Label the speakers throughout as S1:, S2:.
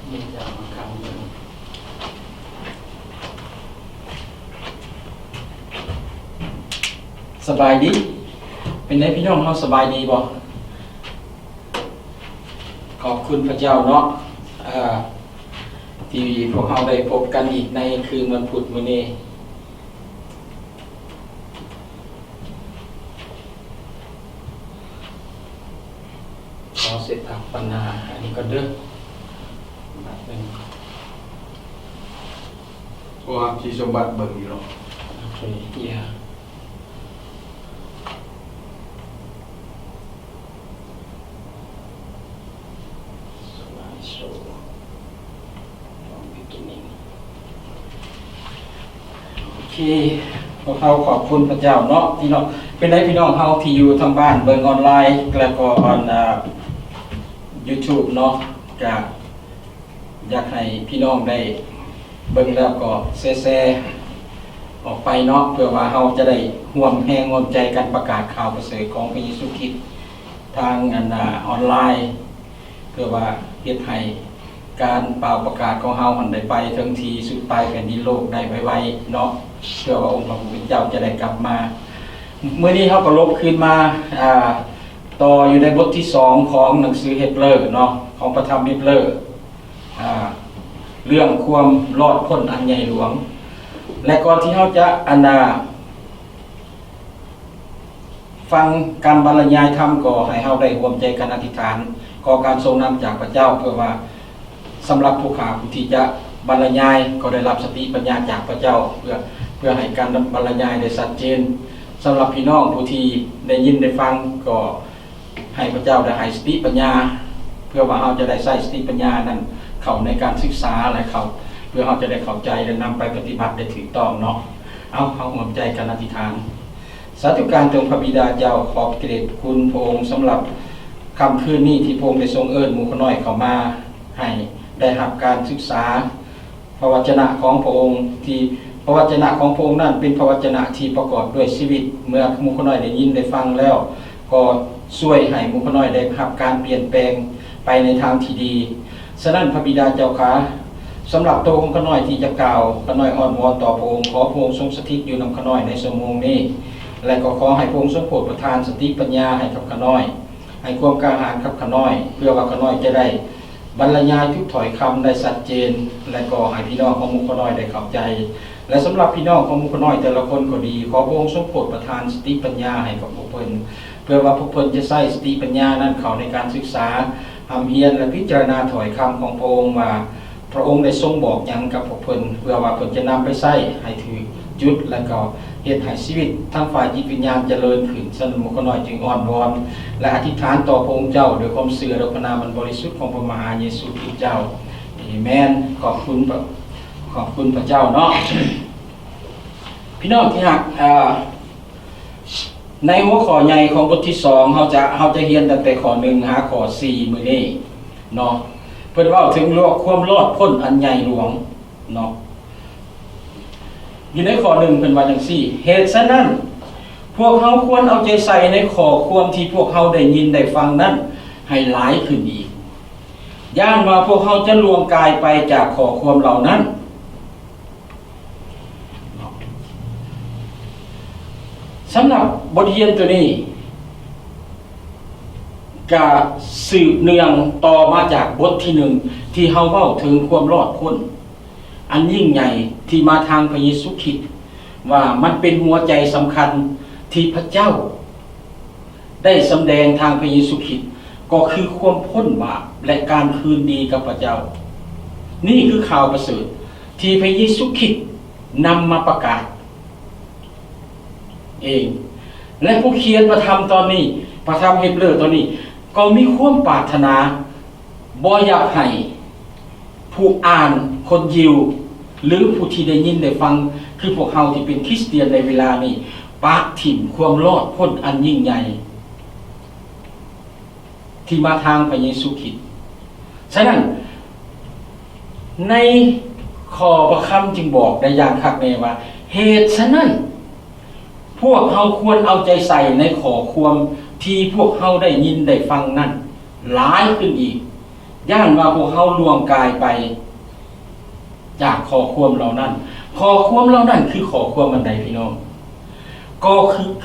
S1: เรียนจากมาคำหนึ่งสบายดีเป็นไงพี่น้องเราสบายดีบ่ขอบคุณพระเจ้าเนาะที่พวกเราได้พบกันอีกในคืนวันพุธมื้อนี้ขอเสร็จทางปัญหาอันนี้ก็เด้อแบบนึง
S2: เพราะว่าที่สมบัติเบิ่งอยู่หรอก
S1: โอเคyeah slideshow from beginning โอเคพวกเราขอบคุณพระเจ้าเนาะพี่น้องเป็นไรพี่น้องเฮาที่อยู่ทางบ้านเบิ่งออนไลน์แล้วก็ออน YouTube เนาะก็อยากให้พี่น้องได้เบิ่งแล้วก็แชร์ออกไปเนาะเพื่อว่าเราจะได้ร่วมแรงร่วมใจกันประกาศข่าวประเสริฐของพระเยซูคริสต์ทางออนไลน์เพื่อว่าเฮ็ดให้การเป่าประกาศของเราหันได้ไปถึงที่สุดปลายแผ่นดินโลกได้ไวๆเนาะเพื่อว่าองค์พระผู้เป็นเจ้าจะได้กลับมาเมื่อนี้เราก็ลบขึ้นมาต่ออยู่ในบทที่2ของหนังสือเฮบเรอเนาะของพระธรรมเฮบเรอเรื่องความรอดพ้นอันใหญ่หลวงและก่อนที่เราจะฟังการบรรยายธรรมก็ให้เราได้ร่วมใจกันอธิษฐานขอการทรงนำจากพระเจ้าเพื่อว่าสำหรับผู้ข่าวผู้ที่จะบรรยายก็ได้รับสติปัญญาจากพระเจ้าเพื่อให้การบรรยายได้ชัดเจนสำหรับพี่น้องผู้ที่ได้ยินได้ฟังก็ให้พระเจ้าได้ให้สติปัญญาเพื่อว่าเราจะได้ใช้สติปัญญานั้นเข้าในการศึกษาและเข้าเพื่อเราจะได้เข้าใจและนำไปปฏิบัติได้ถูกต้องเนาะเอาร่วมใจกันอธิษฐานสาธุการจงพระบิดาเจ้าขอบเกรดคุณพระองค์สำหรับค่ำคืนนี้ที่พระองค์ได้ทรงเอิ้นหมู่คนน้อยเข้ามาให้ได้รับการศึกษาพระวจนะของพระองค์ที่พระวจนะของพระองค์นั้นเป็นพระวจนะที่ประกอบด้วยชีวิตเมื่อหมู่คนน้อยได้ยินได้ฟังแล้วก็ช่วยให้หมู่คนน้อยได้รับการเปลี่ยนแปลงไปในทางที่ดีฉะนั้นพระบิดาเจ้าค่ะสำหรับตัวของขน้อยที่จะกล่าวขน้อยอ่อนวอนต่อพระองค์ขอพระองค์ทรงสถิตอยู่นำขน้อยในชั่วโมงนี้และก็ขอให้พระองค์ทรงโปรดประทานสติปัญญาให้กับขน้อยให้ความกล้าหาญกับขน้อยเพื่อว่าขน้อยจะได้บรรยายทุกถ้อยคำได้ชัดเจนและก็ให้พี่น้องของหมู่ขน้อยได้เข้าใจและสำหรับพี่น้องของหมู่ขน้อยแต่ละคนก็ดีขอพระองค์ทรงโปรดประทานสติปัญญาให้กับพวกเพิ่นเพื่อว่าพวกเพิ่นจะใช้สติปัญญานั้นเข้าในการศึกษาทำเพียรและพิจารณาถ้อยคำของพระองค์ว่าพระองค์ได้ทรงบอกหยังกับพวกเพิ่นเพื่อว่าเพิ่นจะนำไปใช้ให้ถือจุดและก็เฮ็ดให้ชีวิตทั้งฝ่ายจิตวิญญาณเจริญขึ้นฉะนั้นหมู่ขน้อยจึงอ้อนวอนและอธิษฐานต่อพระองค์เจ้าด้วยความเชื่อในพระนามอันบริสุทธิ์ของพระมหาเยซูคริสต์เจ้าอาเมนขอบคุณพระเจ้าเนาะ พี่น้องที่รักในหัวข้อใหญ่ของบทที่2เราจะเรียนตั้งแต่ข้อ1หาข้อ4มื้อนี้เนาะเพิ่นเว้าถึงความรอดพ้นอันใหญ่หลวงเนาะอยู่ในข้อ1เพิ่นว่าจังซี่เหตุฉะนั้นพวกเราควรเอาใจใส่ในข้อความที่พวกเราได้ยินได้ฟังนั้นให้หลายขึ้นอีกย่านว่าพวกเราจะล่วงกายไปจากข้อความเหล่านั้นสำหรับบทเรียนตัวนี้ก็สืบเนื่องต่อมาจากบทที่1ที่เฮาเว้าถึงความรอดพ้นอันยิ่งใหญ่ที่มาทางพระเยซูคริสต์ว่ามันเป็นหัวใจสำคัญที่พระเจ้าได้สำแดงทางพระเยซูคริสต์ก็คือความพ้นบาปและการคืนดีกับพระเจ้านี่คือข่าวประเสริฐที่พระเยซูคริสต์นำมาประกาศเองและผู้เขียนประธรรมตอนนี้ประธรรมเฮบเรอตอนนี้ก็มีความปรารถนาบ่อยากให้ผู้อ่านคนยิวหรือผู้ที่ได้ยินได้ฟังคือพวกเราที่เป็นคริสเตียนในเวลานี้ปะถิ่มความรอดพ้นอันยิ่งใหญ่ที่มาทางพระเยซูคริสต์ฉะนั้นในข้อพระคำจึงบอกได้อย่างคักแน่ว่าเหตุฉะนั้นพวกเราควรเอาใจใส่ในข้อความที่พวกเราได้ยินได้ฟังนั้นหลายขึ้นอีก ย่านว่าพวกเขาล่วงกายไปจากขอความเหล่านั้นขอความเหล่านั้นคือขอความอันใดพี่น้องก็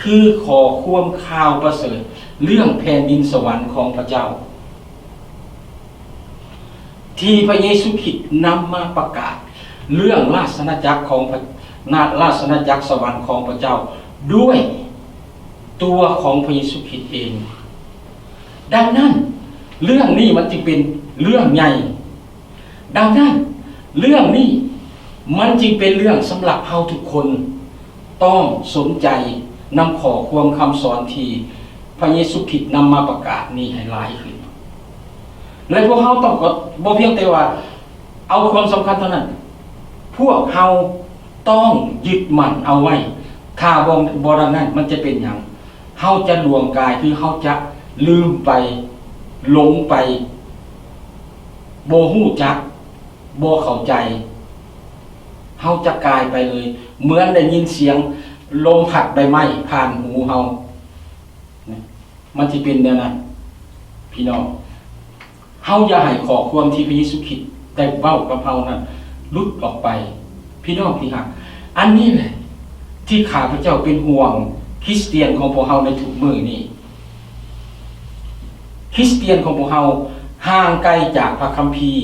S1: คือขอความข่าวประเสริฐเรื่องแผ่นดินสวรรค์ของพระเจ้าที่พระเยซูคริสต์นำมาประกาศเรื่องราชอาณาจักรของราชอาณาจักรสวรรค์ของพระเจ้าด้วยตัวของพระเยซูคริสต์เองดังนั้นเรื่องนี้มันจึงเป็นเรื่องใหญ่ดังนั้นเรื่องนี้มันจึงเป็นเรื่องสำหรับเฮาทุกคนต้องสนใจนำขอความคำสอนที่พระเยซูคริสต์นำมาประกาศนี้ให้หลายขึ้นและพวกเฮาต้องบ่เพียงแต่ว่าเอาความสำคัญเท่านั้นพวกเฮาต้องยึดมั่นเอาไว้ถ้าบ่ดังนั้นมันจะเป็นหยังเฮาจะลวงกายคือเฮาจะลืมไปหลงไปบ่ฮู้จักบ่เข้าใจเฮาจะกลายไปเลยเหมือนได้ยินเสียงลมพัดใบไม้ผ่านหูเฮามันสิเป็นแนวนั้นพี่น้องเฮาอย่าให้ขอความที่พระเยซูคริสต์ได้เว้ากับเฮานั้นหลุดออกไปพี่น้องที่รักอันนี้แหละที่ข้าพเจ้าเป็นห่วงคริสเตียนของพวกเฮาในทุกมื้อนี้คริสเตียนของพวกเฮาห่างไกลจากพระคัมภีร์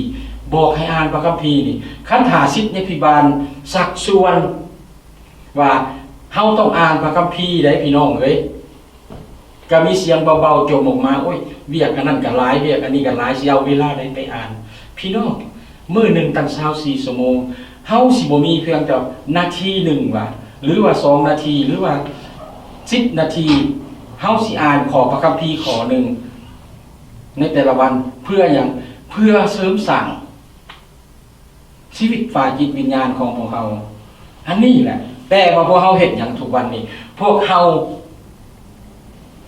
S1: บอกให้อ่านพระคัมภีร์นี่คันหาศิษยาภิบาลสักส่วนว่าเฮาต้องอ่านพระคัมภีร์ได้พี่น้องเอ้ยก็มีเสียงเบาๆจมออกมาโอ้ยเวียกอันนั้นก็หลายเวียกอันนี้ก็หลายสิเอาเวลาใดไปอ่านพี่น้องมื้อหนึ่งตั้ง24ชั่วโมงเฮาสิบ่มีเพียงแต่นาทีหนึ่งว่าหรือว่า2นาทีหรือว่า10นาทีเฮาสิอ่านขอพระคัมภีร์ขอหนึ่งในแต่ละวันเพื่ออย่างเพื่อเสริมสร้างชีวิตฝ่ายจิตวิญญาณของพวกเฮาอันนี้แหละแต่ว่าพวกเฮาเฮ็ดหยังทุกวันนี้พวกเฮา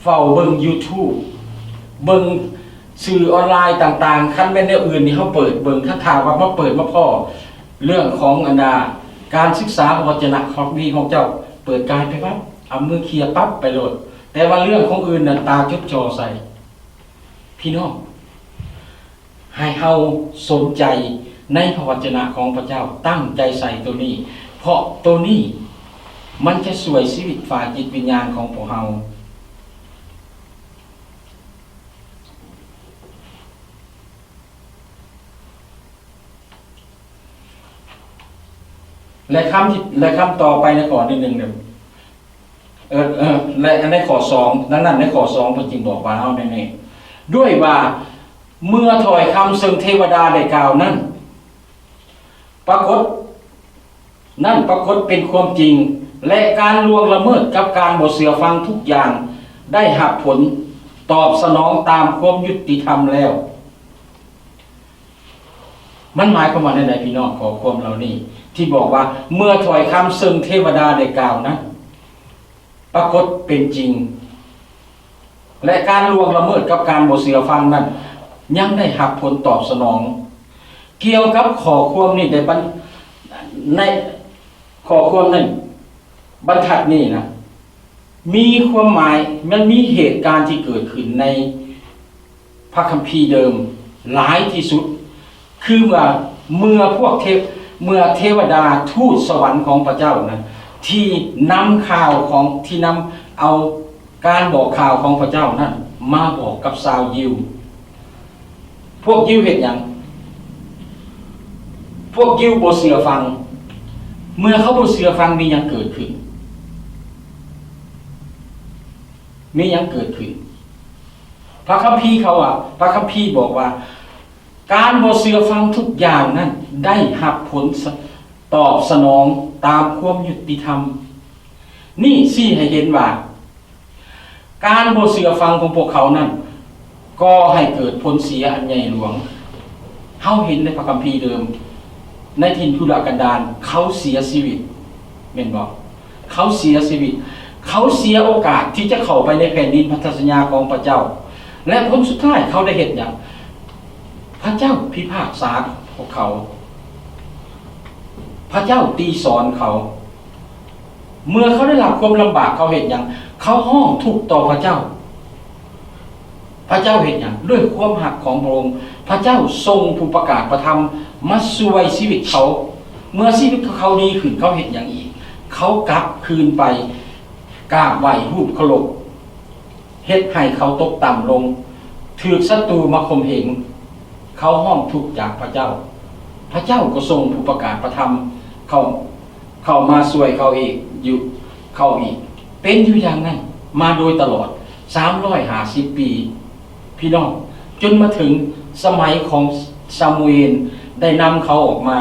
S1: เฝ้าเบิ่ง YouTube เบิ่งสื่อออนไลน์ต่างๆคันแม่นแนวอื่นนี่เฮาเปิดเบิ่งคันถามว่ามาเปิดมาพ้อเรื่องของอันดาการศึกษาพระวจนะของดีของเจ้าเปิดกายไปปั๊บเอามือเคลียร์ปั๊บไปโหลดแต่ว่าเรื่องของอื่นน่ะตาจดจ่อใส่พี่น้องให้เฮาสนใจในพระวจนะของพระเจ้าตั้งใจใส่ตัวนี้เพราะตัวนี้มันจะสวยชีวิตฝ่ายจิตวิญญาณของพวกเฮาและคำต่อไปในข้อที่1เนี่ยและในข้อ2นั้นในข้อ2เพิ่นจึงบอกว่าเอาแน่ๆด้วยว่าเมื่อถอยคำซึ่งเทวดาได้กล่าวนั้นปรากฏเป็นความจริงและการล่วงละเมิดกับการบ่เชื่อฟังทุกอย่างได้รับผลตอบสนองตามความยุติธรรมแล้วมันหมายความว่าในใดพี่น้องขอความเหล่านี้ที่บอกว่าเมื่อถอยคำซึ่งเทวดาได้กล่าวนั้นปรากฏเป็นจริงและการล่วงละเมิดกับการบ่เชื่อฟังนั้นยังได้รับผลตอบสนองเกี่ยวกับขอความนี้ในขอความนั้นบรรทัดนี้นะมีความหมายมันมีเหตุการณ์ที่เกิดขึ้นในพระคัมภีร์เดิมหลายที่สุดคือว่าเมื่อเทวดาทูตสวรรค์ของพระเจ้านั้นที่นำข่าวของที่นำเอาการบอกข่าวของพระเจ้านั้นมาบอกกับชาวยิวพวกยิวเฮ็ดหยังพวกยิวบ่เชื่อฟังเมื่อเขาบ่เชื่อฟังมีหยังเกิดขึ้นพระคัมภีร์พระคัมภีร์บอกว่าการบ่เชื่อฟังทุกอย่างนั้นได้รับผลตอบสนองตามความยุติธรรมนี่สิให้เห็นว่าการบ่เชื่อฟังของพวกเขานั้นก็ให้เกิดผลเสียอันใหญ่หลวงเฮาเห็นในพระคัมภีร์เดิมในถิ่นทุรกันดารเขาเสียชีวิตแม่นบ่เขาเสียชีวิตเขาเสียโอกาสที่จะเข้าไปในแผ่นดินพันธสัญญาของพระเจ้าและผลสุดท้ายเขาได้เฮ็ดหยังพระเจ้าพิพากษาพวกเขาพระเจ้าตีสอนเขาเมื่อเขาได้รับความลำบากเขาเฮ็ดหยังเขาห้องทุกข์ต่อพระเจ้าพ พระเจ้าเห็นอย่างด้วยความหักของพระองค์พระเจ้าทรงผู้ประกาศประทำมาช่วยชีวิตเขาเมื่อชีวิตเขาดีขึ้นเขาเห็นอย่างอีกเขากลับคืนไปกราบไหว้รูปเคารพเฮ็ดให้เขาตกต่ำลงถูกศัตรูมาข่มเหงเขาห้องทุกข์จากพระเจ้าพระเจ้าก็ทรงผู้ประกาศประทำเขามาช่วยเขาอีกอยู่เขาอีกเป็นอยู่อย่างนั้นมาโดยตลอด350 ปีพี่น้องจนมาถึงสมัยของซามูเอลได้นำเขาออกมา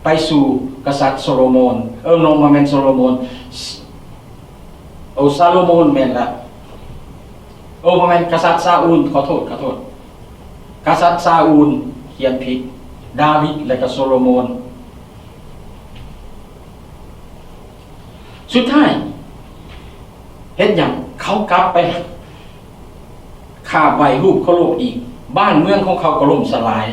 S1: ไปสู่กษัตริย์โซโลมอนโนมาแมนโซโลมอนซาโลมอนแมนละมาแมนกษัตริย์ซาอูลขอโทษกษัตริย์ซาอูลเขียนผิดดาวิดและก็โซโลมอนสุดท้ายเฮ็ดอย่างเขากลับไปขาบไหวรูปเขาโลกอีกบ้านเมืองของเขาก็ล่มสลาย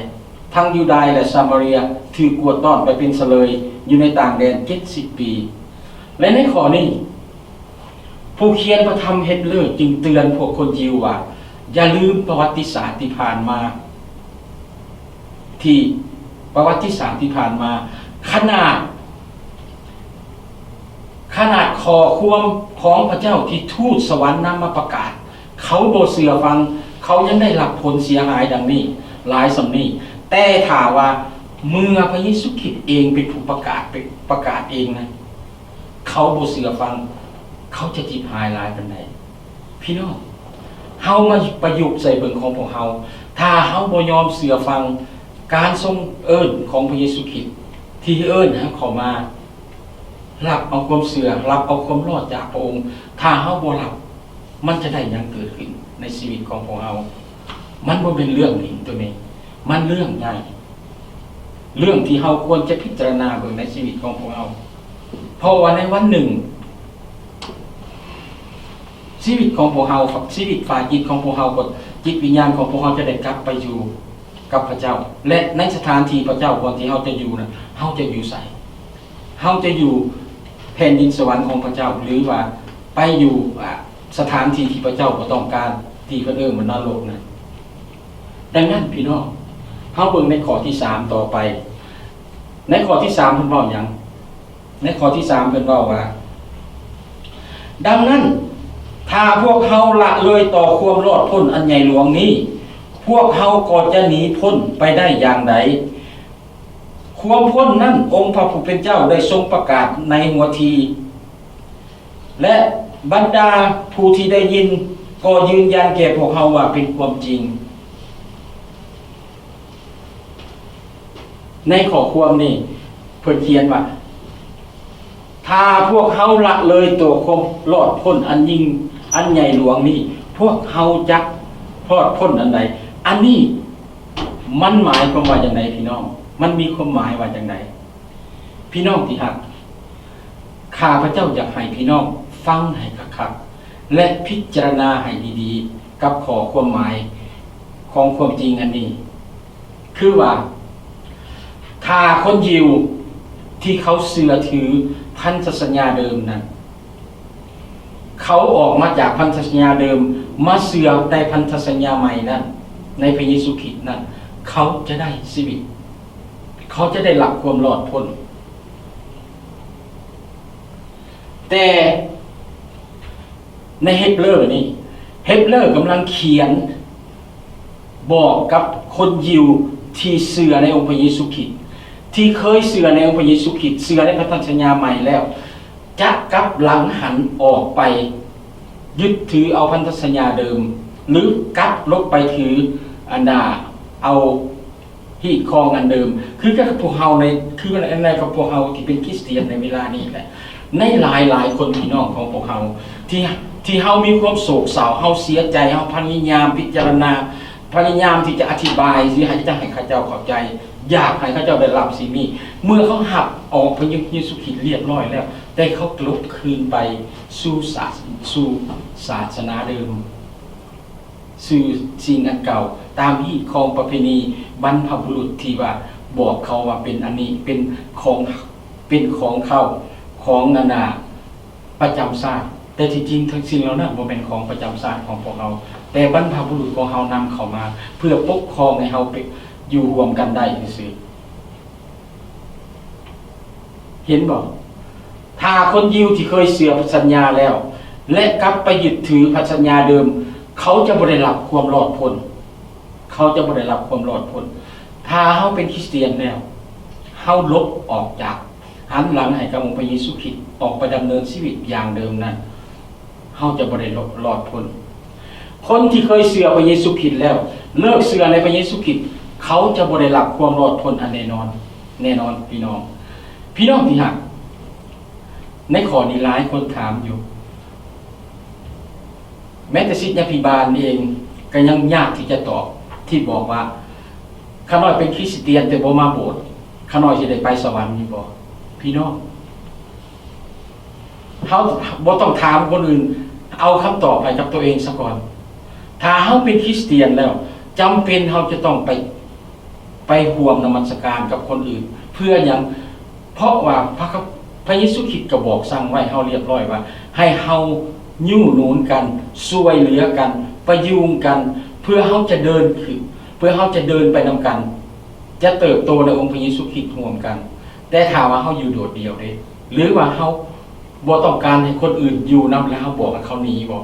S1: ทั้งยูดาห์และซามารียถือกวดต้อนไปเป็นเสลยอยู่ในต่างแดน70 ปีและในข้อนี้ผู้เขียนพระธรรมเฮบเรอจึงเตือนพวกคนยิวว่าอย่าลืมประวัติศาสตร์ที่ผ่านมาที่ประวัติศาสตร์ที่ผ่านมาขนาดขอความของพระเจ้าที่ทูตสวรรค์นำมาประกาศเขาบ่เชื่อฟังเขายังได้รับผลเสียหายดังนี้หลายสำนี้แต่ถ้าว่าเมื่อพระเยซูคริสต์เองเป็นผู้ประกาศเองนะเขาบ่เชื่อฟังเขาจะจิบหายหลายปานใดพี่น้องเฮามาประยุกต์ใส่เบิ่งของพวกเฮาถ้าเฮาบ่ยอมเชื่อฟังการทรงเอิ้นของพระเยซูคริสต์ที่เอิ้นให้เขามารับเอาความเชื่อรับเอาความรอดจากพระองค์ถ้าเฮาบ่รับมันจะได้หยังเกิดขึ้นในชีวิตของพวกเฮามันบ่เป็นเรื่องหนึ่งตัวนี้มันเรื่องใหญ่เรื่องที่เฮาควรจะพิจารณาเบิ่งในชีวิตของพวกเฮาเพราะว่าในวันหนึ่งชีวิตของพวกเฮาชีวิตฝ่ายจิตของพวกเฮาก็จิตวิญญาณของพวกเฮาจะได้กลับไปอยู่กับพระเจ้าและในสถานที่พระเจ้าก่อนที่เฮาจะอยู่นะเฮาจะอยู่ไสเฮาจะอยู่แผ่นดินสวรรค์ของพระเจ้าหรือว่าไปอยู่สถานที่ที่พระเจ้าบ่ต้องการที่เพิ่นเอิ้นว่านรกนะดังนั้นพี่น้องเฮาเบิ่งในข้อที่3ต่อไปในข้อที่3เพิ่นเว้าหยังในข้อที่3เพิ่นเว้าว่าดังนั้นถ้าพวกเฮาละเลยต่อความรอดพ้นอันใหญ่หลวงนี้พวกเฮาก็จะหนีพ้นไปได้อย่างใดความพ้นนั้นองค์พระผู้เป็นเจ้าได้ทรงประกาศในหัวทีและบรรดาผู้ที่ได้ยินก็ยืนยันแก่พวกเฮาว่าเป็นความจริงในข้อความนี้เพิ่นเขียนว่าถ้าพวกเฮาละเลยตัวความรอดพ้นอันยิ่งอันใหญ่หลวงนี้พวกเฮาจักรอดพ้นอันใดอันนี้มันหมายความว่าอย่างไรพี่น้องมันมีความหมายว่าอย่างไรพี่น้องที่รักข้าพระเจ้าอยากให้พี่น้องฟังให้คักๆและพิจารณาให้ดีๆกับข้อความหมายของความจริงอันนี้คือว่าถ้าคนยิวที่เขาเชื่อถือพันธสัญญาเดิมนั้นเขาออกมาจากพันธสัญญาเดิมมาเชื่อในพันธสัญญาใหม่นั้นในพระเยซูคริสต์นั้นเขาจะได้ชีวิตเขาจะได้รับความรอดพ้นแต่ในเฮบเรอร์นี่เฮบเรอร์กำลังเขียนบอกกับคนยิวที่เชื่อในองค์พระเยซูคริสต์ที่เคยเชื่อในองค์พระเยซูคริสต์เชื่อในพันธสัญญาใหม่แล้วจะกลับหลังหันออกไปยึดถือเอาพันธสัญญาเดิมหรือกลับลบไปถืออันดาเอาที่ครองอันเดิมคือกับพวกเฮาในคือในกับพวกเฮาที่เป็นคริสเตียนในเวลานี้แหละในหลายคนพี่น้องของพวกเฮาที่เฮามีความโศกเศร้าเฮาเสียใจเฮาพยายามพิจารณาพยายามที่จะอธิบายสิให้ข้าเจ้าเข้าใจอยากให้ข้าเจ้าได้รับสิ่งนี้เมื่อเขาหักออกพระเยซูคริสต์เรียบร้อยแล้วแต่เขากลับคืนไปสู่ศาสนาเดิมสู่สิ่งอันเก่าตามที่ของประเพณีบรรพบุรุษที่ว่าบอกเขาว่าเป็นอันนี้เป็นของเขาของนานาประจำชาติแต่ที่จริงทั้งสิ่งเหล่านั้นบ่เป็นของประจำชาติของพวกเรา แต่บรรพบุรุษของเฮานำเข้ามา เพื่อปกครองให้เฮาไปอยู่ร่วมกันได้ซื่อเห็นบ่ถ้าคนยิวที่เคยเสื่อมสัญญาแล้ว และกลับไปยึดถือพันสัญญาเดิม เขาจะบ่ได้รับความรอดพ้นเขาจะบ่ได้รับความรอดพ้นถ้าเฮาเป็นคริสเตียนแล้วเฮาลบออกจากหันหลังให้กับองค์พระเยซูคริสต์ออกไปดำเนินชีวิตอย่างเดิมนั้นเฮาจะบ่ได้รอดพ้นคนที่เคยเชื่อพระเยซูคริสต์แล้วเลิกเชื่อในพระเยซูคริสต์เขาจะบ่ได้รับความรอดพ้นอันแน่นอนพี่น้องที่รักในข้อนี้หลายคนถามอยู่แม้แต่ศิษยาภิบาลเองก็ยังยากที่จะตอบที่บอกว่าข้าน้อยเป็นคริสเตียนแต่บ่มาโบสถ์ข้าน้อยสิได้ไปสวรรค์นี่บ่พี่น้องเฮาบ่ต้องถามคนอื่นเอาคำตอบให้กับตัวเองซะก่อนถ้าเฮาเป็นคริสเตียนแล้วจำเป็นเฮาจะต้องไปร่วมนมัสการกับคนอื่นเพื่อหยังเพราะว่าพระเยซูคริสต์ก็บอกสั่งไว้เฮาเรียบร้อยว่าให้เฮายู่หนุนกันช่วยเหลือกันประยุงกันเพื่อเฮาจะเดินคือเพื่อเฮาจะเดินไปนำกันจะเติบโตในองค์พระเยซูคริสต์ร่วมกันแต่ถ้าว่าเฮาอยู่โดดเดี่ยวเด้หรือว่าเฮาบ่ต้องการให้คนอื่นอยู่นำแล้วเฮาบอกให้เขาหนีบ่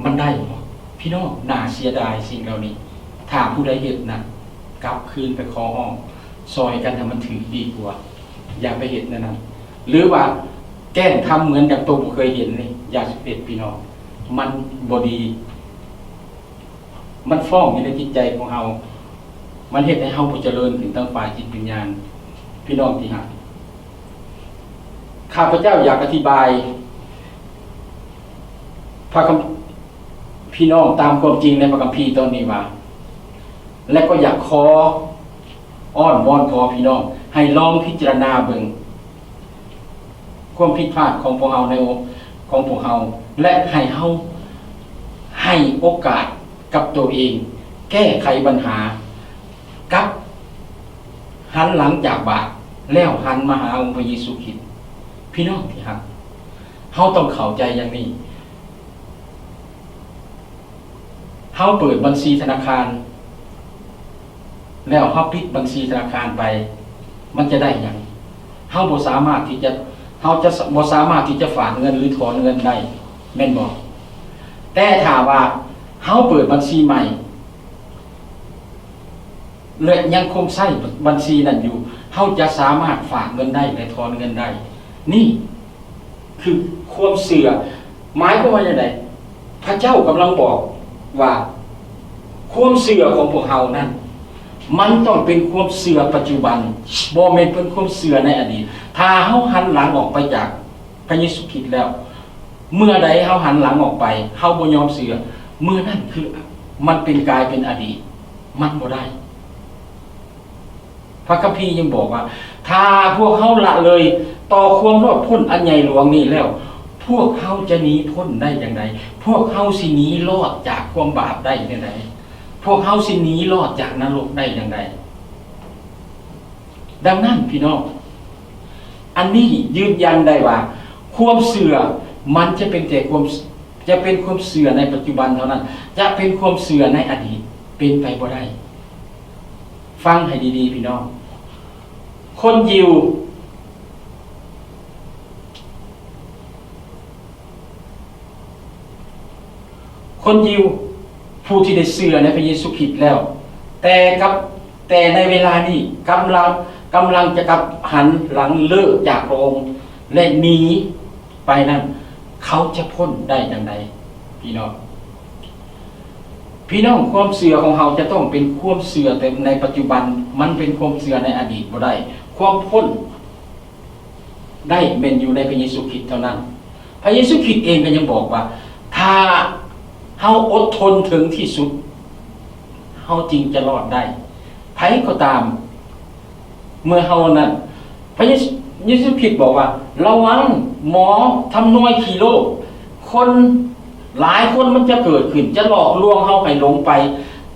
S1: มันได้บ่พี่น้องน่าเสียดายสิ่งเหล่านี้ถ้าผู้ใดเฮ็ดน่ะกลับคืนไปขอห้องซอยกันให้มันถือดีกว่าอย่าไปเฮ็ดนั่นน่ะหรือว่าแกล้งทำเหมือนกับตัวบ่เคยเห็นนี่อย่าสิเป็นพี่น้องมันบ่ดีมันฟ้องอยู่ในจิตใจของเฮามันเฮ็ดให้เฮาบ่เจริญขึ้นทางฝ่ายจิตวิญญาณพี่น้องที่รักข้าพเจ้าอยากอธิบายพระคัมภีร์พี่น้องตามความจริงในพระคัมภีร์ตอนนี้ว่าและก็อยากขออ้อนวอนขอพี่น้องให้ลองพิจารณาเบิ่งความผิดพลาดของพวกเฮาในของพวกเฮาและให้เฮาให้โอกาสกับตัวเองแก้ไขปัญหากับหันหลังจากบาปแล้วหันมาหาองค์พระเยซูคริสต์พี่น้องที่รักเฮาต้องเข้าใจอย่างนี้เฮาเปิดบัญชีธนาคารแล้วเฮาปิดบัญชีธนาคารไปมันจะได้หยังเฮาบ่สามารถที่จะบ่สามารถที่จะฝากเงินหรือถอนเงินได้แม่นบ่แต่ถ้าว่าเฮาเปิดบัญชีใหม่และยังคงใช้บัญชีนั้นอยู่เฮาจะสามารถฝากเงินได้และถอนเงินได้นี่คือความเชื่อหมายความว่าจังได๋พระเจ้ากำลังบอกว่าความเชื่อของพวกเฮานั้นมันต้องเป็นความเชื่อปัจจุบันบ่แม่นเป็นความเชื่อในอดีตถ้าเฮาหันหลังออกไปจากพระเยซูคริสต์แล้วเมื่อใดเฮาหันหลังออกไปเฮาบ่ยอมเชื่อเมื่อนั้นคือมันเป็นกลายเป็นอดีตมันบ่ได้พระคัมภีร์ยังบอกว่าถ้าพวกเฮาละเลยต่อความรอดพ้นอันใหญ่หลวงนี้แล้วพวกเฮาจะหนีพ้นได้อย่างไรพวกเฮาสิหนีรอดจากความบาปได้อย่างไรพวกเฮาสิหนีรอดจากนรกได้อย่างไรดังนั้นพี่น้องอันนี้ยืนยันได้ว่าความเชื่อมันจะเป็นความเชื่อในปัจจุบันเท่านั้นจะเป็นความเชื่อในอดีตเป็นไปบ่ได้ฟังให้ดีๆพี่น้องคนยิวผู้ที่ได้เชื่อในพระเยซูคริสต์แล้วแต่ในเวลานี้กำลังจะกลับหันหลังเลิกจากพระองค์และหนีไปนั้นเขาจะพ้นได้อย่างไรพี่น้องความเชื่อของเราจะต้องเป็นความเชื่อแต่ในปัจจุบันมันเป็นความเชื่อในอดีตบ่ได้ความพ้นได้เป็นอยู่ในพระเยซูคริสต์เท่านั้นพระเยซูคริสต์เองก็ยังบอกว่าถ้าเฮาอดทนถึงที่สุดเฮาจริงจะรอดได้ไผก็ตามเมื่อเฮานั้นพระเยซูคริสต์บอกว่าระวังหมอทำน้อยขี้โลกคนหลายคนมันจะเกิดขึ้นจะหลอกลวงเฮาให้หลงไป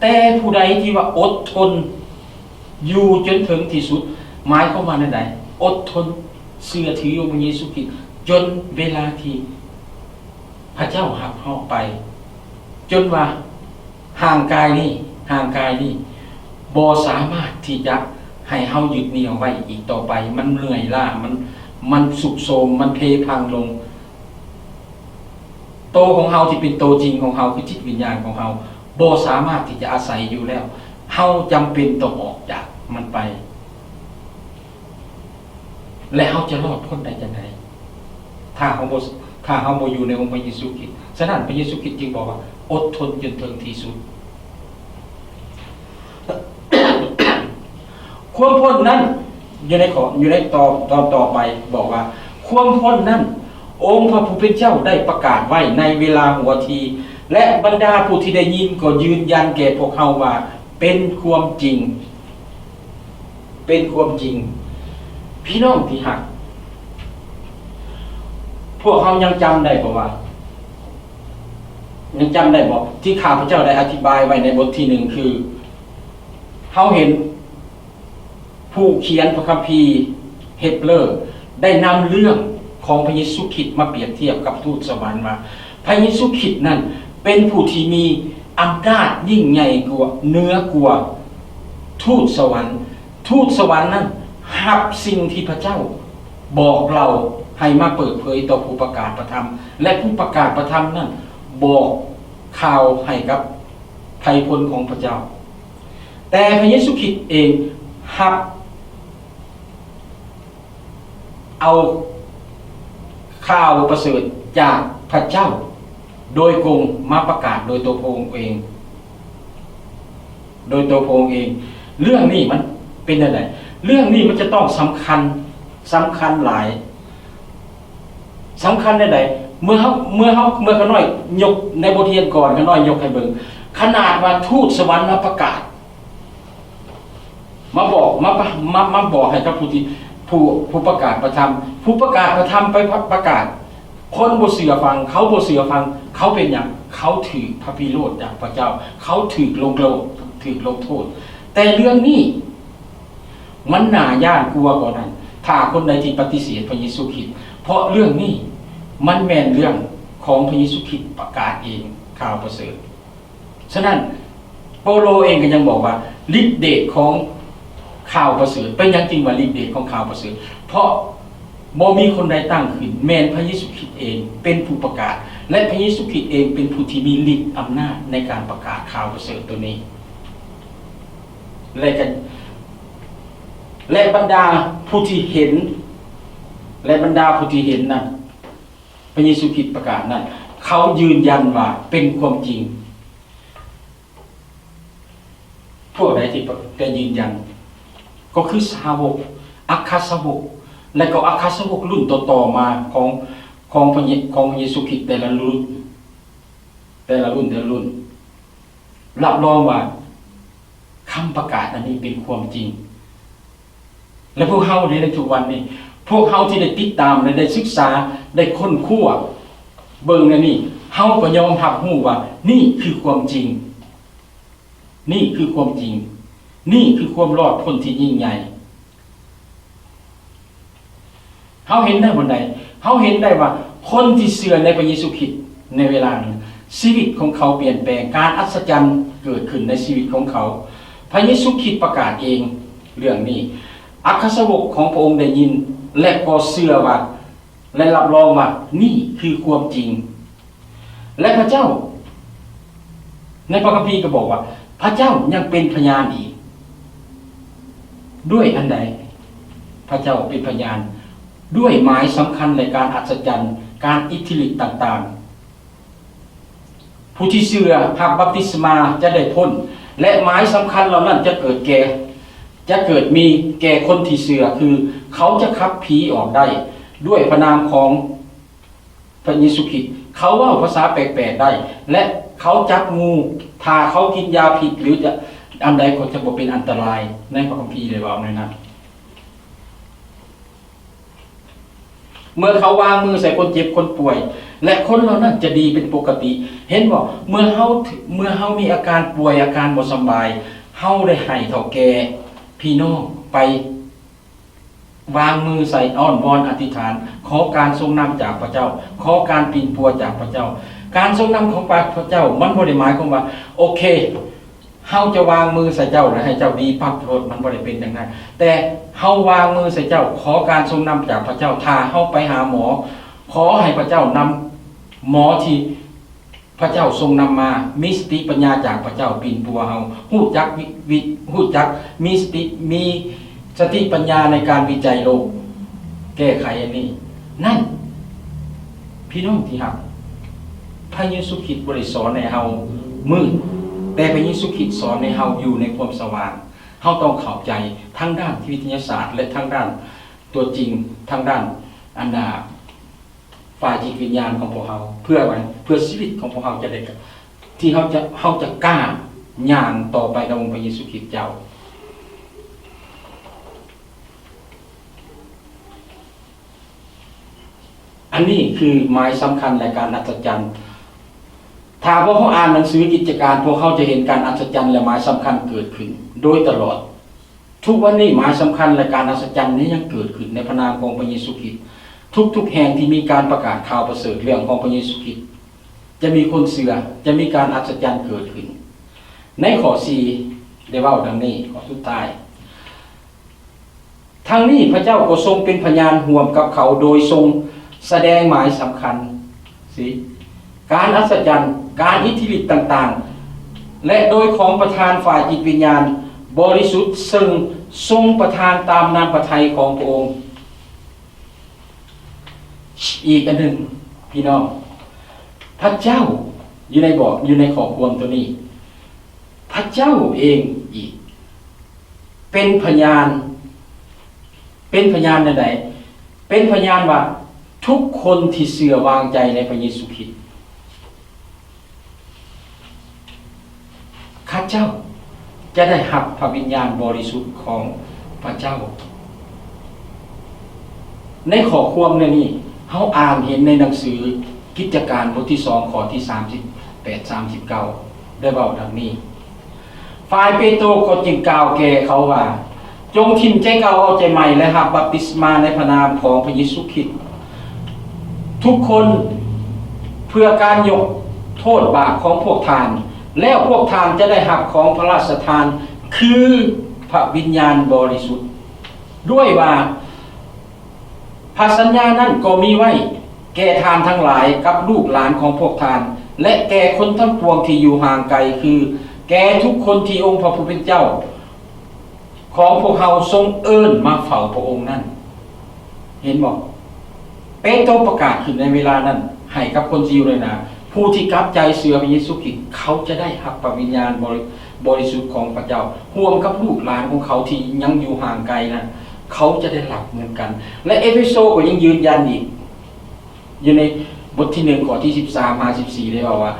S1: แต่ผู้ใดที่ว่าอดทนอยู่จนถึงที่สุดหมายความว่าใดอดทนเชื่อถือองค์พระเยซูคริสต์จนเวลาที่พระเจ้าหักเฮาไปจนว่า ห่างกายนี่บ่สามารถที่จะให้เฮายึดเหนี่ยวไว้อีกต่อไปมันเหนื่อยล้ามันสุกโทรมมันเพพังลงโตของเฮาที่เป็นโตจริงของเฮาคือจิตวิญญาณของเฮาบ่สามารถที่จะอาศัยอยู่แล้วเฮาจำเป็นต้องออกจากมันไปและเฮาจะรอดพ้นได้จังไดถ้าเฮาบ่อยู่ในองค์พระเยซูคริสต์ฉะนั้นพระเยซูคริสต์จึงบอกว่าอดทนจนถึงที่สุด ความพ้นนั้นอยู่ในตอนต่อไปบอกว่าความพ้นนั้นองค์พระผู้เป็นเจ้าได้ประกาศไว้ในเวลาหัวทีและบรรดาผู้ที่ได้ยินก็ยืนยันแก่พวกเขาว่าเป็นความจริงพี่น้องที่หักพวกเขายังจำได้บ่ว่ายังจำได้บ่ที่ข้าพเจ้าได้อธิบายไว้ในบทที่ 1คือเขาเห็นผู้เขียนพระคัมภีร์เฮบเรอร์ได้นำเรื่องของพระเยซูคริสต์มาเปรียบเทียบกับทูตสวรรค์มาพระเยซูคริสต์นั้นเป็นผู้ที่มีอำนาจยิ่งใหญ่กว่าเหนือกว่าทูตสวรรค์นั้นรับสิ่งที่พระเจ้าบอกเราให้มาเปิดเผยต่อผู้ประกาศพระธรรมและผู้ประกาศพระธรรมนั้นบอกข่าวให้กับไพพลของพระเจ้าแต่พระเยซูคริสต์เองรับเอาข่าวประเสริฐจากพระเจ้าโดยกงมาประกาศโดยตัวพระองค์เองเรื่องนี้มันเป็นอะไรเรื่องนี้มันจะต้องสำคัญหลายสำคัญได้ใดเมื่อเขาน้อยยกในบทเรียนก่อนเขาน้อยยกให้เบิ่งขนาดว่าทูตสวรรค์มาประกาศมาบอกให้กับผู้ประกาศประธรรมผู้ประกาศประธรรมไปประกาศคนบ่เชื่อฟังเขาบ่เชื่อฟังเขาเป็นหยังเขาถือพระพิโรธจากพระเจ้าเขาถือลงโทษแต่เรื่องนี้มันน่าย่านกลัวกว่านั้นถ้าคนใดที่ปฏิเสธพระเยซูคริสต์เพราะเรื่องนี้มันแม่นเรื่องของพระเยซูคริสต์ประกาศเองข่าวประเสริฐฉะนั้นเปาโลเองก็ยังบอกว่าฤทธิ์เดชของข่าวประเสริฐเป็นอย่างจริงว่าฤทธิ์เดชของข่าวประเสริฐเพราะบ่มีคนใดตั้งขึ้นแม้นพระเยซูคริสต์เองเป็นผู้ประกาศและพระเยซูคริสต์เองเป็นผู้ที่มีฤทธิ์อำนาจในการประกาศข่าวประเสริฐตัวนี้และบรรดาผู้ที่เห็นนั้นพระเยซูคริสต์ประกาศนั้นเขายืนยันว่าเป็นความจริงพวกใดที่จะยืนยันก็คือสาวกอัครสาวกและก็อัครสาวกรุ่นต่อๆมาของพระเยซูคริสต์แต่ละรุ่นรับรองว่าคำประกาศอันนี้เป็นความจริงและพวกเฮาในทุกวันนี้พวกเฮาที่ได้ติดตามและได้ศึกษาได้ค้นคว้าเบิ่งอันนี้เฮาก็ยอมรับรู้ว่านี่คือความจริงนี่คือความรอดพ้นที่ยิ่งใหญ่เฮาเห็นได้บนใดเฮาเห็นได้ว่าคนที่เชื่อในพระเยซูคริสต์ในเวลานี้ชีวิตของเขาเปลี่ยนแปลงการอัศจรรย์เกิดขึ้นในชีวิตของเขาพระเยซูคริสต์ประกาศเองเรื่องนี้อัครสาวกของพระองค์ได้ยินและก็เชื่อว่าและรับรองว่านี่คือความจริงและพระเจ้าในพระคัมภีร์ก็บอกว่าพระเจ้ายังเป็นพยานอีกด้วยอันใดพระเจ้าเป็นพยานด้วยหมายสำคัญในการอัศจรรย์การอิทธิฤทธิ์ต่างๆผู้ที่เชื่อรับบัพติศมาจะได้พ้นและหมายสำคัญเหล่านั้นจะเกิดมีแก่คนที่เชื่อคือเขาจะขับผีออกได้ด้วยพระนามของพระเยซูคริสต์เขาเว้าภาษาแปลกๆได้และเขาจับงูถ้าเขากินยาผิดหรือจะอันใดก็จะบ่เป็นอันตรายในพระคัมภีร์เลยว่าในนั้นเมื่อเขาวางมือใส่คนเจ็บคนป่วยและคนเหล่านั้นจะดีเป็นปกติเห็นบ่เมื่อเฮามีอาการป่วยอาการบ่สบายเฮาได้ให้เฒ่าแก่พี่น้องไปวางมือใส่อ้อนวอนอธิษฐานขอการทรงนำจากพระเจ้าขอการปีนปัวจากพระเจ้า การทรงนำของพระเจ้ามันบ่ได้หมายความว่าโอเคเฮาจะวางมือใส่เจ้าแล้วให้เจ้าดีปั๊บโทษมันบ่ได้เป็นอย่างนั้นแต่เฮาวางมือใส่เจ้าขอการทรงนำจากพระเจ้าถ้าเฮาไปหาหมอขอให้พระเจ้านำหมอที่พระเจ้าทรงนำมามีสติปัญญาจากพระเจ้าปีนปัวเฮาฮู้จักฮู้จักมีสติปัญญาในการวิจัยโรคแก้ไขอันนี้นั่นพี่น้องที่รักพระเยซูคริสต์บ่ได้สอนให้เฮามืดแต่พระเยซูคริสต์สอนให้เฮาอยู่ในความสว่างเฮาต้องเข้าใจทั้งด้านวิทยาศาสตร์และทั้งด้านตัวจริงทั้งด้านอันดาฝ่ายจิตวิญญาณของพวกเราเพื่ออะไรเพื่อชีวิตของพวกเราจะได้ที่เฮาจะกล้าย่างต่อไปกับองค์พระเยซูคริสต์เจ้าอันนี้คือหมายสำคัญและการอัศจรรย์ถ้าพวกเขาอ่านหนังสือกิจการพวกเขาจะเห็นการอัศจรรย์และหมายสำคัญเกิดขึ้นโดยตลอดทุกวันนี้หมายสำคัญและการอัศจรรย์นี้ยังเกิดขึ้นในพระนามของพระเยซูคริสต์ทุกแห่งที่มีการประกาศข่าวประเสริฐเรื่องของพระเยซูคริสต์จะมีคนเชื่อจะมีการอัศจรรย์เกิดขึ้นในข้อ4ได้เว้าดังนี้ข้อสุดท้ายทั้งนี้พระเจ้าก็ทรงเป็นพยานร่วมกับเขาโดยทรงแสดงหมายสำคัญสิการอัศจรรย์การอิทธิฤทธิ์ต่างๆและโดยของประธานฝ่ายจิตวิญญาณบริสุทธิ์ซึ่งทรงประทานตามน้ำพระทัยของพระองค์อีกอันหนึ่งพี่น้องพระเจ้าอยู่ในข้อความตัวนี้พระเจ้าเองอีกเป็นพยานในใดเป็นพยานว่าทุกคนที่เชื่อวางใจในพระเยซูคริสต์ข้าเจ้าจะได้รับพระวิญญาณบริสุทธิ์ของพระเจ้าในข้อความนี้เฮาอ่านเห็นในหนังสือกิจการบทที่2ข้อที่38 39ได้เว้าดังนี้ฝ่ายเปโตรก็จึงกล่าวแก่เขาว่าจงทิ้งใจเก่าเอาใจใหม่และรับบัพติศมาในพระนามของพระเยซูคริสต์ทุกคนเพื่อการยกโทษบาปของพวกท่านแล้วพวกท่านจะได้รับของพระราชทานคือพระวิญญาณบริสุทธิ์ด้วยว่าพระสัญญานั้นก็มีไว้แก่ทานทั้งหลายกับลูกหลานของพวกท่านและแก่คนทั้งปวงที่อยู่ห่างไกลคือแก่ทุกคนที่องค์พระผู้เป็นเจ้าของพวกเขาทรงเอิ้นมาเฝ้าพระองค์นั้นเห็นบอกเปโตรประกาศขึ้นในเวลานั้นให้กับคนที่อยู่เลยนะผู้ที่กลับใจเชื่อพระเยซูคริสต์เขาจะได้รับพระวิญญาณบริสุทธิ์ของพระเจ้าร่วมกับลูกหลานของเขาที่ยังอยู่ห่างไกลนะเขาจะได้รับเหมือนกันและเอเฟโซก็ยังยืนยันอีกอยู่ในบทที่1ข้อที่13-14ได้บอกว่า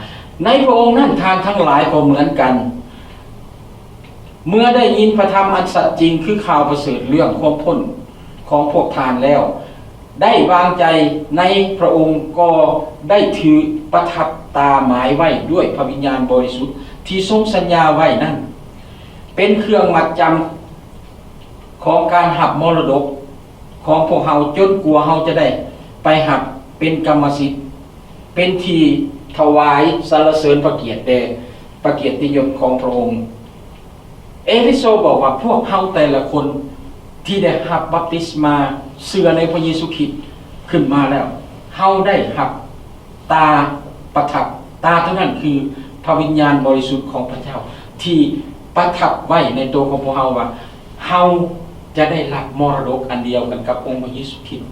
S1: ในพระองค์นั้นทางทั้งหลายก็เหมือนกันเมื่อได้ยินพระธรรมอันสัจจริงคือข่าวประเสริฐเรื่องความพ้นของพวกทานแล้วได้วางใจในพระองค์ก็ได้ถือประทับตาหมายไว้ด้วยพระวิญญาณบริสุทธิ์ที่ทรงสัญญาไว้นั่นเป็นเครื่องมัดจำของการหับมรดกของพวกเฮาจนกลัวเฮาจะได้ไปหับเป็นกรรมสิทธิ์เป็นที่ถวายสรรเสริญพระเกียรติแด่พระเกียรติยศของพระองค์เอเฟโซบอกว่าพวกเฮาแต่ละคนที่ได้รับบัพติศมาเชื่อในพระเยซูคริสต์ขึ้นมาแล้วเฮาได้รับตาประทับตาเท่านั้นคือพระวิญญาณบริสุทธิ์ของพระเจ้าที่ประทับไว้ในตัวของพวกเฮาว่าเฮาจะได้รับมรดกอันเดียวกันกับองค์พระเยซูคริสต์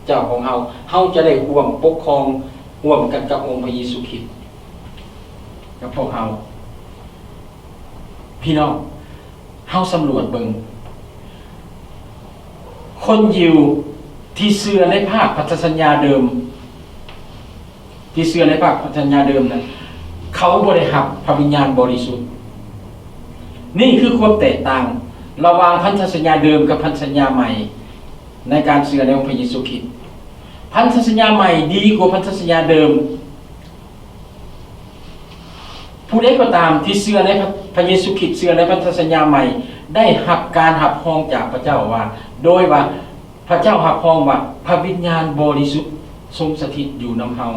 S1: เจ้าของเฮาจะได้ร่วมปกครองร่วมกันกับองค์พระเยซูคริสต์กับพวกเฮาพี่น้องเฮาสำรวจเบิ่งคนยิวที่เชื่อในภาคพันธสัญญาเดิมที่เชื่อในภาคพันธสัญญาเดิมนั้นเขาบ่ได้รับพระวิญญาณบริสุทธิ์นี่คือความแตกต่างระหว่างพันธสัญญาเดิมกับพันธสัญญาใหม่ในการเชื่อในองค์พระเยซูคริสต์พันธสัญญาใหม่ดีกว่าพันธสัญญาเดิมผู้ใดก็ตามที่เชื่อในพระเยซูคริสต์เชื่อในพันธสัญญาใหม่ได้รับการรับรองจากพระเจ้าว่าโดยว่าพระเจ้ารับรองว่าพระวิญญาณบริสุทธิ์ทรงสถิตอยู่นำเฮา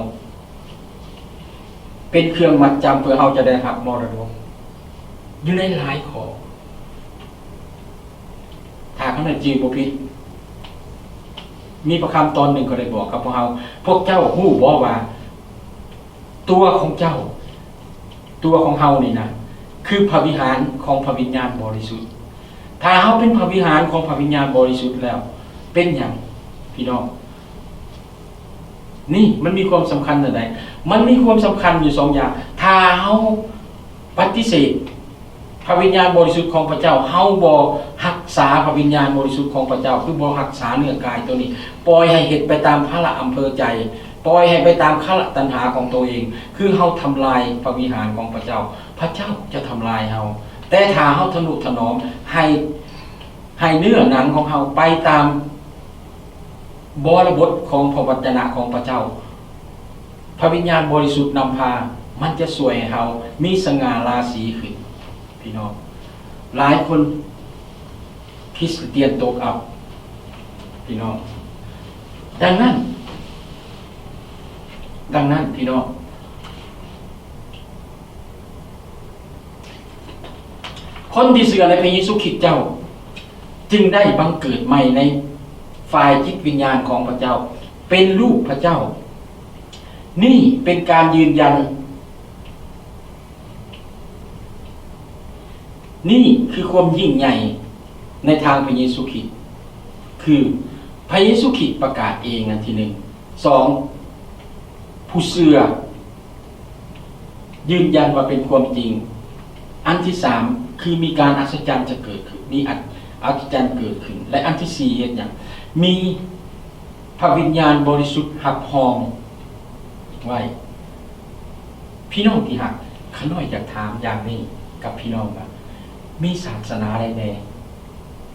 S1: เป็นเครื่องมัดจำเพื่อเฮาจะได้รับมรดกอยู่ในหลายข้อถ้าเขาในจีบผิดมีประคำตอนหนึ่งก็ได้บอกกับพวกเราพวกเจ้าฮู้บ่ว่าตัวของเจ้าตัวของเฮานี่นะคือพระวิหารของพระวิญญาณบริสุทธิ์ถ้าเฮาเป็นพระวิหารของพระวิญญาณบริสุทธิ์แล้วเป็นหยังพี่น้องนี่มันมีความสำคัญอันใดมันมีความสำคัญอยู่2อย่างถ้าเฮาปฏิเสธพระวิญญาณบริสุทธิ์ของพระเจ้าเฮาบ่รักษาพระวิญญาณบริสุทธิ์ของพระเจ้าคือบ่รักษาเนื้อกายตัวนี้ปล่อยให้เฮ็ดไปตามพระอำเภอใจปล่อยให้ไปตามขัตัณหาของตัวเองคือเฮาทำลายพระวิหารของพระเจ้าพระเจ้าจะทำลายเฮาแต่ถ้าเฮาทนุถนอมให้เนื้อหนังของเฮาไปตามบริบทของพระวจนะของพระเจ้าพระวิญญาณบริสุทธิ์นำพามันจะสวยให้เฮามีสง่าราศีขึ้นพี่น้องหลายคนคริสเตียนตกอับพี่น้องดังนั้นพี่น้องคนที่เชื่อในพระเยซูคริสต์เจ้าจึงได้บังเกิดใหม่ในฝ่ายจิตวิญญาณของพระเจ้าเป็นลูกพระเจ้านี่เป็นการยืนยันนี่คือความยิ่งใหญ่ในทางพระเยซูคริสต์คือพระเยซูคริสต์ประกาศเองอันที่1 2ผู้เชื่อยืนยันว่าเป็นความจริงอันที่3คือมีการอัศจรรย์จะเกิดขึ้นมีอัศจรรย์เกิดขึ้นและอันที่4เฮ็ดหยังมีพระวิญญาณบริสุทธิ์หักหอมไว้พี่น้องที่หักข้าน้อยอยากถามอย่างนี้กับพี่น้องว่ามีศาสนาใดแน่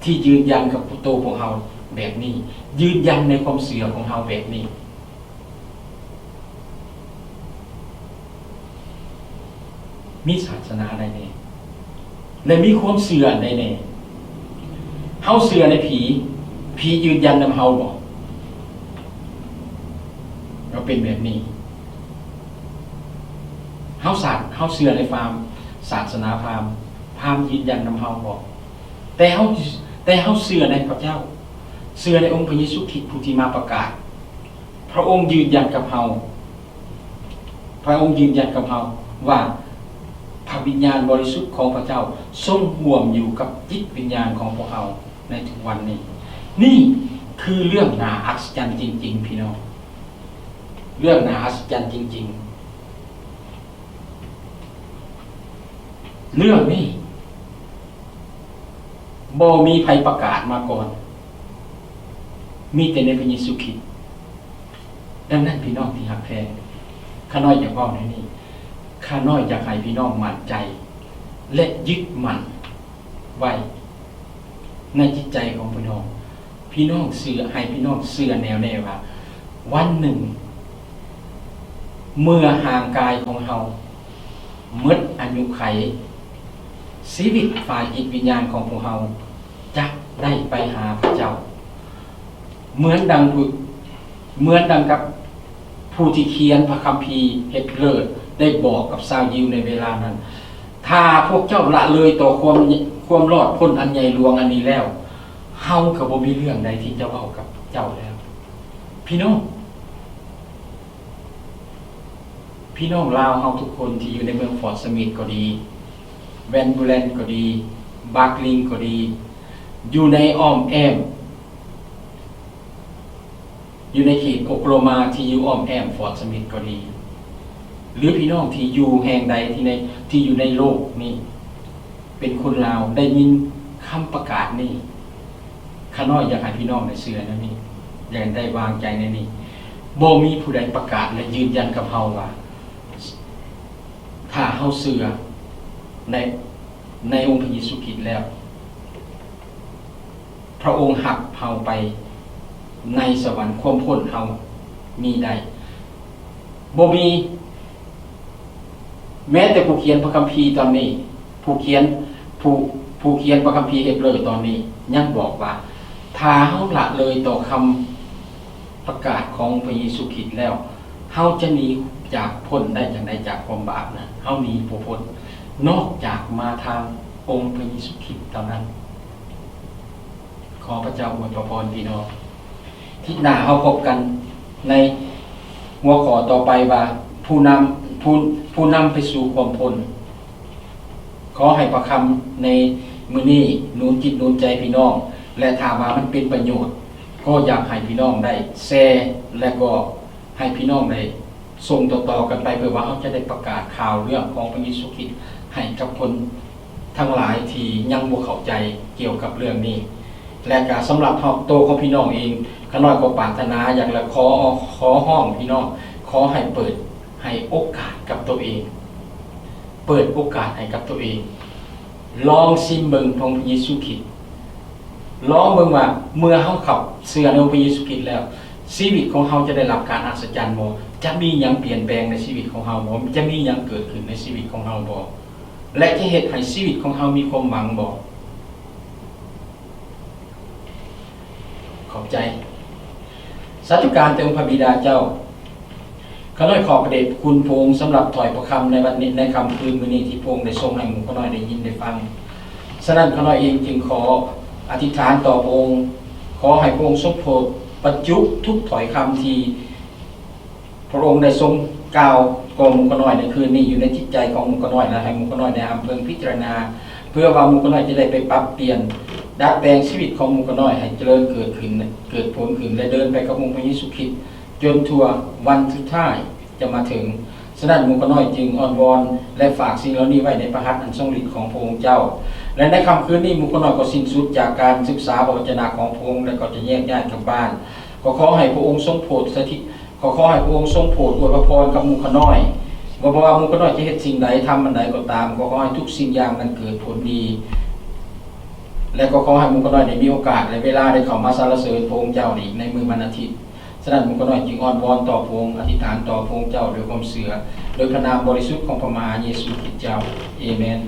S1: ที่ยืนยันกับตัวของเฮาแบบนี้ยืนยันในความเชื่อของเฮาแบบนี้มีศาสนาใดแน่และมีความเชื่อใดแน่เฮาเชื่อในผียืนยันนำเฮาบ่เราเป็นแบบนี้เฮาเชื่อในฟาร์มศาสนาพราหมณ์ยืนยันนำเฮาบ่แต่เฮาเชื่อในพระเจ้าเชื่อในองค์พระเยซูคริสต์ผู้ที่มาประกาศพระองค์ยืนยันกับเฮาพระองค์ยืนยันกับเฮาว่าพระวิญญาณบริสุทธิ์ของพระเจ้าทรงร่วมอยู่กับจิตวิญญาณของพวกเราในทุกวันนี้นี่คือเรื่องน่าอัศจรรย์จริงๆพี่น้องเรื่องน่าอัศจรรย์จริงๆเรื่องนี้บ่มีใครประกาศมาก่อนมีแต่ในพระเยซูคริสต์ดังนั้นพี่น้องที่รักแท้ข้าน้อยอยากบอกในนี้ข้าน้อยอยากให้พี่น้องมั่นใจและยึดมั่นไว้ในจิตใจของพี่น้องเชื่อให้พี่น้องเชื่อแน่ว่าวันหนึ่งเมื่อห่างกายของเฮาหมดอายุไขชีวิตฝ่ายจิตวิญญาณของพวกเฮาจะได้ไปหาพระเจ้าเหมือนดังกับผู้ที่เขียนพระคัมภีร์เฮบเรอได้บอกกับชาวยิวในเวลานั้นถ้าพวกเจ้าละเลยต่อความรอดพ้นอันใหญ่หลวงอันนี้แล้วเฮาก็บ่มีเรื่องใดที่จะเว้ากับเจ้าแล้วพี่น้องลาวเฮาทุกคนที่อยู่ในเมืองฟอร์ตสมิธก็ดีแวนบูแลนก็ดีบาร์กลิงก็ดีอยู่ในอ้อมแอมอยู่ในเขตโอคลาโฮมาที่อยู่อ้อมแอมฟอร์ตสมิธก็ดีหรือพี่น้องที่อยู่แห่งใดที่อยู่ในโลกนี้เป็นคนลาวได้ยินคำประกาศนี้ข้าน้อยอยากให้พี่น้องได้เชื่อนะนี่อยากได้วางใจในนี้บ่มีผู้ใดประกาศและยืนยันกับเฮาว่าถ้าเฮาเชื่อในองค์พระเยซูคริสต์แล้วพระองค์หักเฮาไปในสวรรค์ความพ้นเฮามีได้บ่มีแม้แต่ผู้เขียนพระคัมภีร์ตอนนี้ผู้เขียนพระคัมภีร์เฮบเรอตอนนี้ยังบอกว่าถ้าเฮาละเลยต่อคำประกาศของพระเยซูคริสต์แล้วเฮาจะหนีจ จากพ้นได้อย่างใดจากความบาปนะเฮาหนีบ่พ้นนอกจากมาทางองค์พระเยซูคริสต์เท่านั้นขอพระเจ้าอวยพรพี่น้องที่หน้าเฮาพบกันในหัวข้อต่อไปว่าผู้นำไปสู่ความพ้นขอให้ประคำในมื้อนี้นูนจิตนูนใจพี่น้องและถ้าว่ามันเป็นประโยชน์ก็อยากให้พี่น้องได้แชร์และก็ให้พี่น้องได้ส่งต่อๆกันไปเพื่อว่าเขาจะได้ประกาศข่าวเรื่องของพระเยซูคริสต์ให้กับคนทั้งหลายที่ยังบ่เข้าใจเกี่ยวกับเรื่องนี้และก็สำหรับตัวของพี่น้องเองข้าน้อยก็ปรารถนาอยากละขอห้องพี่น้องขอให้เปิดให้โอกาสกับตัวเองเปิดโอกาสให้กับตัวเองลองซิมเบิ่งของพระเยซูคริสต์ลองเบิ่งว่าเมื่อเฮาเข้าเชื่อในพระเยซูคริสต์แล้วชีวิตของเฮาจะได้รับการอัศจรรย์บ่จะมีหยังเปลี่ยนแปลงในชีวิตของเฮาบ่จะมีหยังเกิดขึ้นในชีวิตของเฮาบ่และจะเฮ็ดให้ชีวิตของเฮามีความหวังบ่ขอบใจสาธุการเต็มพระบิดาเจ้าข้าน้อยขอพระเดชคุณพระองค์สำหรับถอยประคำในวันนี้ในค่ำคืนมื้อนี้ที่พระองค์ได้ทรงให้หมู่ข้าน้อยได้ยินได้ฟังฉะนั้นข้าน้อยเองจึงขออธิษฐานต่อพระองค์ขอให้พระองค์ทรงโปรดบรรจุทุกถ้อยคำที่พระองค์ได้ทรงกล่าวกับหมู่ข้าน้อยในคืนนี้อยู่ในจิตใจของหมู่ข้าน้อยและให้หมู่ข้าน้อยได้เพิ่งพิจารณาเพื่อว่าหมู่ข้าน้อยจะได้ไปปรับเปลี่ยนดัดแปลงชีวิตของหมู่ข้าน้อยให้เจริญเกิดขึ้นเกิดผลขึ้นและเดินไปกับองค์พระเยซูคริสต์จนทั่ววันสุดท้ายจะมาถึงฉะนั้นหมู่ข้าน้อยจึงอ้อนวอนและฝากสิ่งเหล่านี้ไว้ในพระหัตถ์อันทรงฤทธิ์ของพระองค์เจ้าและในค่ำคืนนี้หมู่ข้าน้อยก็สิ้นสุดจากการศึกษาพระวจนะของพระองค์และก็จะแยกย้ายกลับบ้านก็ขอให้พระองค์ทรงโปรดสถิตขอให้พระองค์ทรงโปรดอวยพรกับหมู่ข้าน้อยว่าหมู่ข้าน้อยจะเฮ็ดสิ่งใดทำอันใดก็ตามก็ขอให้ทุกสิ่งอย่างนั้นเกิดผลดีและก็ขอให้หมู่ข้าน้อยได้มีโอกาสและเวลาได้เข้ามาสรรเสริญพระองค์เจ้าอีกในมื้อวันอาทิตย์ฉะนั้นหมู่ข้าน้อยจึงอ้อนวอนต่อพระองค์อธิษฐานต่อพระองค์เจ้าด้วยความเชื่อโดยพระนามบริสุทธิ์ของพระมหาเยซูคริสต์เจ้าอาเมน